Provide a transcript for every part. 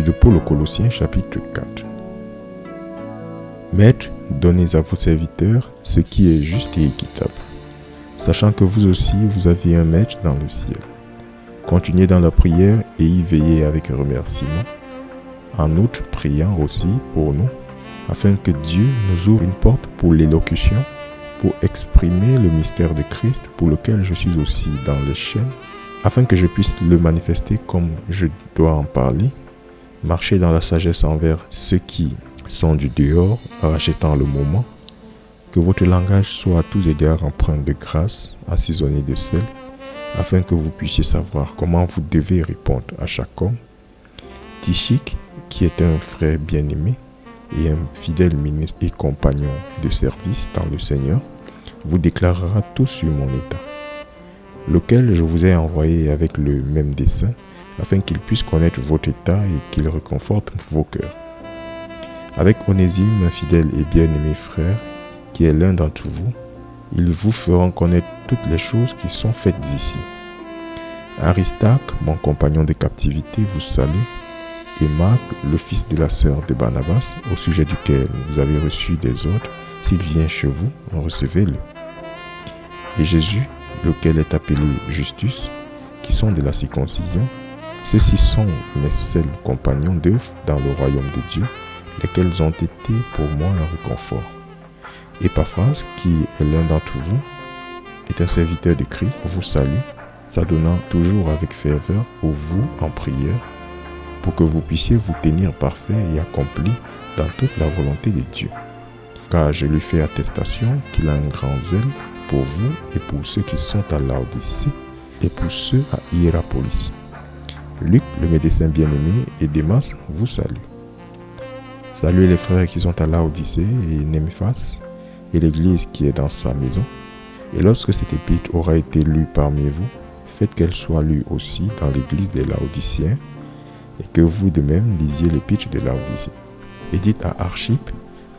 Épître de Paul aux Colossiens, chapitre 4. Maîtres, donnez à vos serviteurs ce qui est juste et équitable, sachant que vous aussi, vous avez un maître dans le ciel. Continuez dans la prière et y veillez avec remerciement. En outre, priant aussi pour nous, afin que Dieu nous ouvre une porte pour l'élocution, pour exprimer le mystère de Christ, pour lequel je suis aussi dans les chaînes, afin que je puisse le manifester comme je dois en parler, marcher dans la sagesse envers ceux qui sont du dehors, rachetant le moment, que votre langage soit à tous égards empreint de grâce, assaisonné de sel, afin que vous puissiez savoir comment vous devez répondre à chaque homme. Tychik, qui est un frère bien-aimé et un fidèle ministre et compagnon de service dans le Seigneur, vous déclarera tout sur mon état, lequel je vous ai envoyé avec le même dessein, afin qu'il puisse connaître votre état et qu'il réconforte vos cœurs. Avec Onésime, un fidèle et bien-aimé frère, qui est l'un d'entre vous, ils vous feront connaître toutes les choses qui sont faites ici. Aristarque, mon compagnon de captivité, vous salue, et Marc, le fils de la sœur de Barnabas, au sujet duquel vous avez reçu des ordres, s'il vient chez vous, recevez-le. Et Jésus, lequel est appelé Justus, qui sont de la circoncision, ceux-ci sont mes seuls compagnons d'œuvre dans le royaume de Dieu, lesquels ont été pour moi un réconfort. Épaphras, qui est l'un d'entre vous, est un serviteur de Christ, vous salue, s'adonnant toujours avec ferveur pour vous en prière, pour que vous puissiez vous tenir parfait et accompli dans toute la volonté de Dieu. Car je lui fais attestation qu'il a un grand zèle pour vous et pour ceux qui sont à Laodicée et pour ceux à Hiérapolis. Luc, le médecin bien-aimé, et Démas vous saluent. Saluez les frères qui sont à Laodicée et Néméphas et l'église qui est dans sa maison. Et lorsque cette épître aura été lue parmi vous, faites qu'elle soit lue aussi dans l'église des Laodiciens et que vous de même lisiez l'épître de Laodicée. Et dites à Archippe,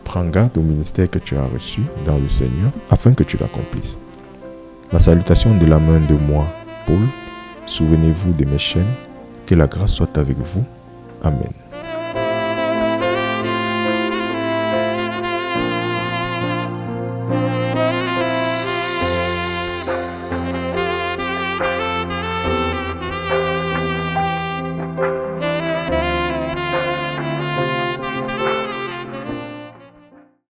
prends garde au ministère que tu as reçu dans le Seigneur afin que tu l'accomplisses. Ma salutation de la main de moi, Paul, souvenez-vous de mes chaînes, que la grâce soit avec vous. Amen.